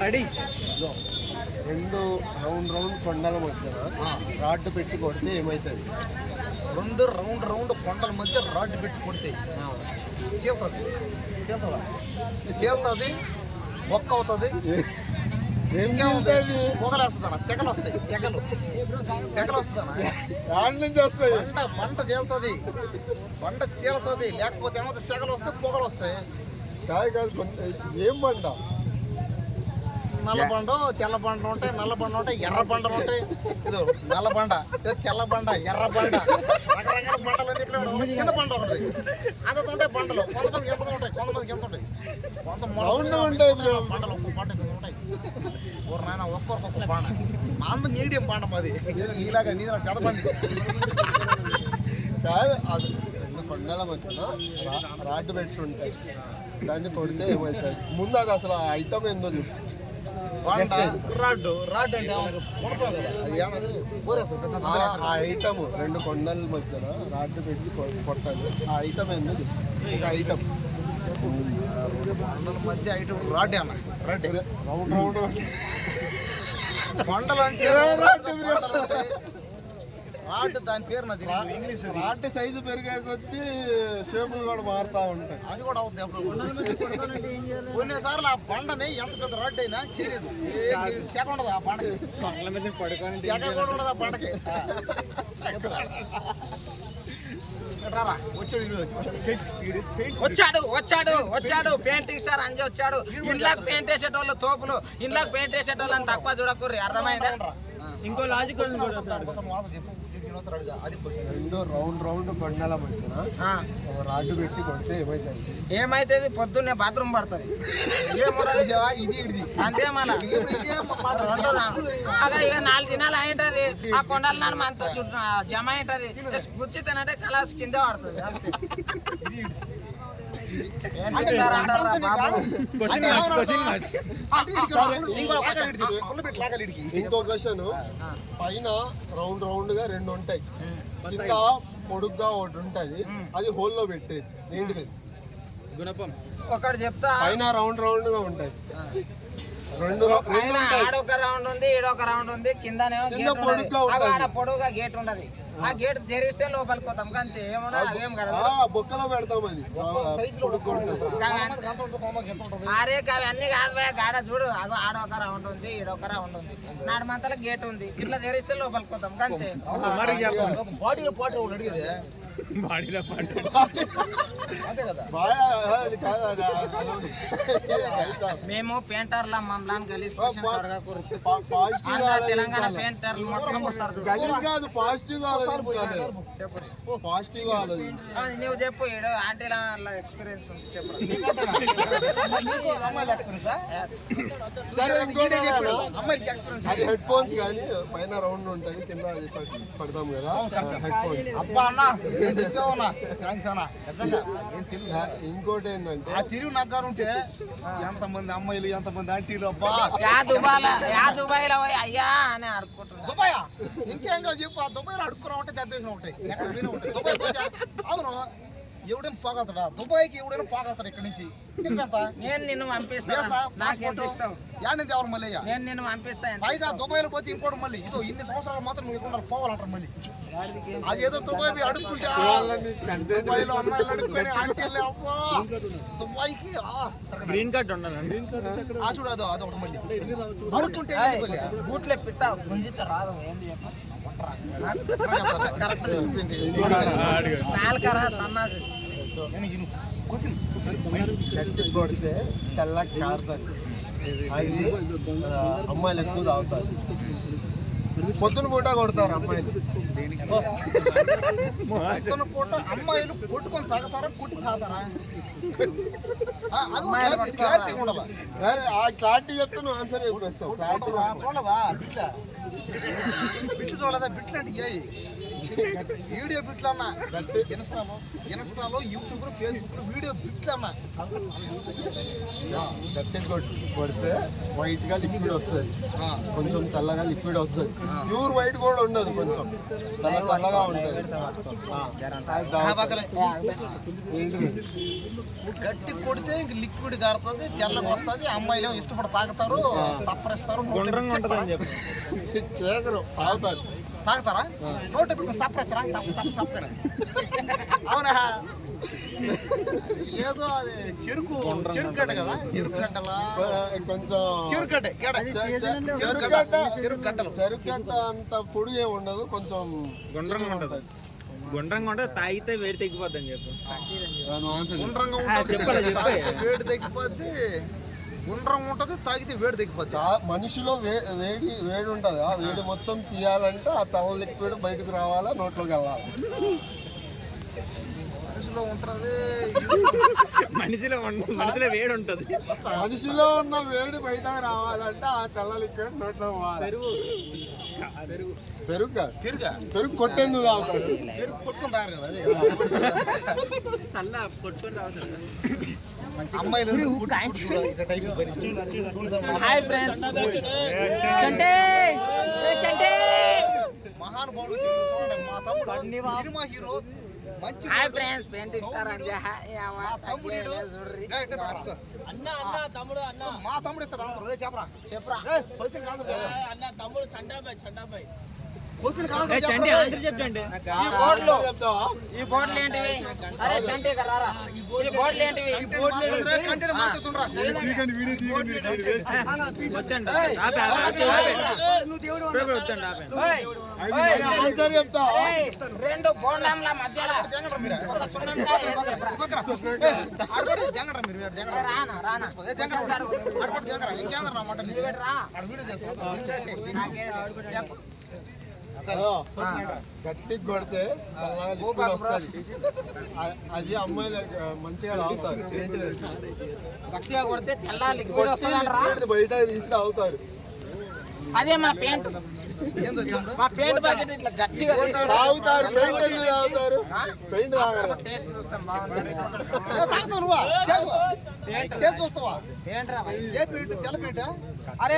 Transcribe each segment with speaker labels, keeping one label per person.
Speaker 1: Ready.
Speaker 2: రెండు round కొండల మధ్యన రాడ్ పెట్టి కొడితే ఏమవుతుంది?
Speaker 1: రెండు రౌండ్ కొండల మధ్య రాడ్ పెట్టి కొడితే చీలుతుంది. బొక్క అవుతుంది. పొగలు వస్తుందన్న, సెగలు వస్తాయి. సెగలు వస్తుందన్న, పంట చీలుతుంది. లేకపోతే ఏమవుతుంది? సెగలు వస్తాయి, పొగలు వస్తాయి.
Speaker 2: ఏం పంట?
Speaker 1: నల్ల బండ, తెల్ల బండలు ఉంటాయి, నల్ల బండలు ఉంటాయి, ఎర్ర బండలు ఉంటాయి. ఇది నల్ల బండ, తెల్ల బండ, ఎర్ర బండ, రకరకాల బండలు అన్ని. చిన్న బండ ఒకటి అంత ఉంటాయి బండలు. కొంతమందికి ఎంత ఉంటాయి, కొంతమందికి ఎంత ఉంటాయి. బండలు ఒక్కొక్క బండ ఉంటాయి. ఒక నాయన ఒక్కొక్క బండ. అంత మీడియం బండ మాది. నీలాగా పెద్ద బండి
Speaker 2: కాదు. అది కొండల మధ్యన రాడ్ పెట్టి ఉంటాయి, దాన్ని కొడితే ఏమవుతుంది? ముందు అది అసలు ఆ ఐటమ్ ఏందో చెప్పు.
Speaker 1: రాడ్ అంటే
Speaker 2: ఆ ఐటమ్ రెండు కొండల మధ్యన రాడ్ పెట్టి కొట్టాలి. ఆ ఐటమ్ ఏందో చెప్పు. ఒక ఐటమ్
Speaker 1: కొండల మధ్య ఐటమ్ రాడ్ అన్న.
Speaker 2: రౌండ్
Speaker 1: కొండలు అంటే రాడ్, దాని పేరు నాది ఇంగ్లీష్.
Speaker 2: రాడ్ సైజు పెరిగే కొద్దీ షేపులు కూడా మారుతూ ఉంటాయి.
Speaker 1: అది కూడా అవుతుంది. కొన్నిసార్లు ఆ బండని ఎంత పెద్ద రాడ్ అయినా చేయలేదు. సెగ ఉండదు ఆ బండకి. సెగ కూడా ఉండదు ఆ బండకి.
Speaker 3: వచ్చాడు పెయింటింగ్ స్టార్ అంజి వచ్చాడు. ఇంట్లోకి పెయింట్ వేసేటోళ్ళు తోపులు, ఇంట్లోకి పెయింట్ వేసేటోళ్ళని తక్కువ చూడకూర్రి. అర్థమైందా?
Speaker 1: ఇంకో లాజిక్
Speaker 2: రెండు రౌండ్ కొండల మధ్యన రాడ్డు పెట్టి కొడితే
Speaker 3: ఏమైతుంది? పొద్దున్నే బాత్రూమ్ పడుతుంది. అంతే మళ్ళీ ఇక 4 దినాలు అయింటది. ఆ కొండల నాన్న అంత జమ అయింటది. గుర్చితేనంటే కలాస్ కింద పడుతుంది. అంతే.
Speaker 2: ఇంకో క్వశ్చన్. పైన రౌండ్ గా రెండు ఉంటాయి, కింద పొడుగ్గా ఒకటి ఉంటది. అది హోల్లో పెట్టేది ఏంటిది?
Speaker 3: గుణపం. ఒకటి చెప్తా.
Speaker 2: పైన రౌండ్ గా ఉంటాయి.
Speaker 3: ఆడొక రౌండ్ ఉంది, ఈడొక రౌండ్ ఉంది. కిందనేమో పొడుగుగా గేట్ ఉండదు. ఆ గేట్ తెరిస్తే లోపలికి పోతాం. అంతే. ఏమన్నా అవేం
Speaker 2: బొక్కలో పెడతాం. అది
Speaker 3: అరే అవన్నీ కాదు భయ. గాడ చూడు, ఆడొక రౌండ్ ఉంది, ఈడొక రౌండ్ ఉంది. నడుమంతల గేట్ ఉంది. ఇట్లా తెరిస్తే లోపలికి పోతాం. అంతే.
Speaker 1: బాడీలో పాటు అడిగేది.
Speaker 3: మేము పెయింటర్ల మమ్మల్ని గలీజ్ తెలంగాణ పెయింటర్లు మొత్తం వస్తారు. నువ్వు చెప్పు. ఆంటీల ఎక్స్పీరియన్స్ ఉంది చెప్పు.
Speaker 2: హెడ్ ఫోన్స్ కానీ పైన రౌండ్ ఉంటాయి, కింద పడతాం కదా హెడ్ ఫోన్స్. ఇంకోటి ఏంటంటే
Speaker 1: ఆ తిరుగు నగ్గారు ఉంటే ఎంతమంది అమ్మాయిలు, ఎంతమంది ఆంటీలు. అబ్బా
Speaker 3: దుబాయ్ లో అయ్యా అని అడుక్కుంటున్నా.
Speaker 1: దుబాయ్ ఇంకేం కాదు చెప్పు. ఆ దుబాయ్ లో అడుక్కున్నా ఉంటాయి, దెబ్బేసిన ఉంటాయి. దుబాయ్ అవును. ఎవడేం పోగలుగుతాడా? దుబాయ్కి ఎవడైనా పోగలుగుతాడు. ఇక్కడ నుంచి
Speaker 3: నేను నిన్ను పంపిస్తాను.
Speaker 1: ఎవరు మళ్ళీ
Speaker 3: నేను నిన్ను పంపిస్తాను.
Speaker 1: పైగా దుబాయ్లో పోతే ఇంకోటి మళ్ళీ ఇదో ఇన్ని సంవత్సరాలు మాత్రం నువ్వు ఇక్కడ పోవాలంటారు. మళ్ళీ అదేదో దుబాయ్ అడుక్కుంటే దుబాయ్లో అమ్మాయిలు అడుక్కొని ఆంటీలు. అబ్బా దుబాయ్కి
Speaker 3: గ్రీన్ కార్డ్ ఉండాలి.
Speaker 1: చూడు అదొకటి మళ్ళీ అడుక్కుంటే
Speaker 3: బూట్లే పిట్ట గుంజిత రాదు. ఏంది చెప్ప కరెక్ట్ నాలుకరా సన్నాసి.
Speaker 2: కొడితే తెల్ల కారుతుంది. అది అమ్మాయిలు ఎక్కువ తాగుతారు. పొద్దున పూట కొడతారు అమ్మాయిలు.
Speaker 1: పొద్దున పూట అమ్మాయిలు కొట్టుకొని తాగుతారా, కొట్టి తాగుతారా?
Speaker 2: క్లారిటీ చెప్తే నువ్వు ఆన్సర్ చెప్పేస్తావు. క్లారిటీ
Speaker 1: చూడదా? బిట్లు చూడదా? బిట్లు అంటే వీడియో బిట్లు అన్నా. ఇన్స్టాలో యూట్యూబ్ లో ఫేస్బుక్ లో వీడియో బిట్లు అన్నా.
Speaker 2: గట్టి కొడితే వైట్ గా లిక్విడ్ వస్తుంది, కొంచెం తెల్లగా లిక్విడ్ వస్తుంది. ప్యూర్ వైట్ కూడా ఉండదు. కొంచెం తెల్లగా ఉంటుంది. అది తాగుతారు. ఏంటిది?
Speaker 1: గట్టి కొడితే ఇంక లిక్విడ్ కారుతుంది, తెల్లగా వస్తుంది. అమ్మాయిలు ఏమో ఇష్టపడి తాగుతారు, సప్పరిస్తారు.
Speaker 2: చేకరు తాగుతారు.
Speaker 1: తాగుతారా? నోటి సప్పరచ్చరా? తప్పకరా? అవునా? ఏదో అది చెరుకు గడ్డ కదా, చెరుకు గడ్డలా
Speaker 2: కొంచెం
Speaker 1: చెరుకు
Speaker 2: చెరుకట్ట అంత పొడి ఏమి ఉండదు, కొంచెం
Speaker 4: గుండ్రంగా ఉంటుంది. గుండ్రంగా ఉంటుంది, తాగితే వేడి తగ్గిపోద్దని చెప్పు.
Speaker 1: గుండ్రంగా ఉంటుంది, తాగితే వేడి తగ్గిపోద్ది. గుండ్రంగా ఉంటుంది, తాగితే వేడి తగ్గిపోద్ది.
Speaker 2: మనిషిలో వేడి ఉంటుంది. ఆ వేడి మొత్తం తీయాలంటే ఆ తెల్ల లిక్విడ్ బయటకు రావాలా, నోట్లోకి వెళ్ళాలి.
Speaker 1: మనిషిలో ఉంటుంది,
Speaker 4: మనిషిలో వేడి ఉంటుంది.
Speaker 2: మనిషిలో ఉన్న వేడి బయటకు రావాలంటే ఆ తెల్ల లిక్విడ్ నోట్లో పోవాలి. పెరుగు కొట్టేందుకు తాగుతాడు.
Speaker 1: పెరుగు కొట్టుకుని తాగరు కదా, అదే
Speaker 4: చల్ల కొట్టుకొని రావుతారు.
Speaker 1: అమ్మాయిలు.
Speaker 3: హాయ్ ఫ్రెండ్స్, చంటే చంటే
Speaker 1: మహానుభావుడు చూడండి, మా తమ్ముడు సినిమా హీరో. మంచి
Speaker 3: హాయ్ ఫ్రెండ్స్, పెయింట్ ఇస్తారా?
Speaker 1: మా తమ్ముడు ఇస్తాడు. చెప్పరా
Speaker 3: చెప్పరా
Speaker 4: చండి ఆంధ్ర చెప్పండి.
Speaker 3: ఈ బోర్డులు ఏంటివి? అరే చంటి రారా, ఈ బోర్డులు ఏంటివి? రెండు బోర్డుల మధ్యలో ఒక సున్నంకాయ రానా రానా చెప్పు.
Speaker 2: గట్టి కొడితే తెల్లగా లిక్విడ్ వస్తుంది. అది అమ్మాయిలు మంచిగా తాగుతారు. ఏంటిది?
Speaker 3: గట్టిగా కొడితే తెల్ల లిక్విడ్ వస్తుందంటారా?
Speaker 2: బయట తీసి తాగుతారు.
Speaker 3: అదే మా పెయింట్ బకెట్ ఇట్లా గట్టిగా
Speaker 2: తాగుతారు. పెయింట్ ఎందుకు తాగుతారు? పెయింట్ తాగారు.
Speaker 3: టేస్ట్ చూస్తాం, బాగుంటుంది.
Speaker 1: చూస్తావా?
Speaker 3: ఏంట్రా భయ్?
Speaker 1: తెల్ల పెయింట్.
Speaker 3: అరే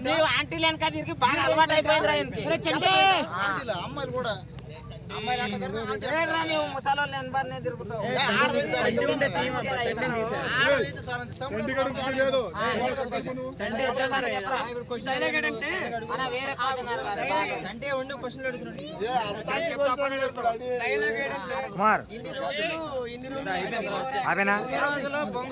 Speaker 3: నీవు ఆంటీ లేనికా తిరిగి బాగా అలవాటు అయిపోయిందిరా ఈయనకి.
Speaker 1: అమ్మాయిలు కూడా
Speaker 3: ఏంట్రా నీవు ముసలోళ్ళు ఎనభై తిరుగుతావు? అలా వేరే క్వశ్చన్
Speaker 4: ఇన్ని రోజులు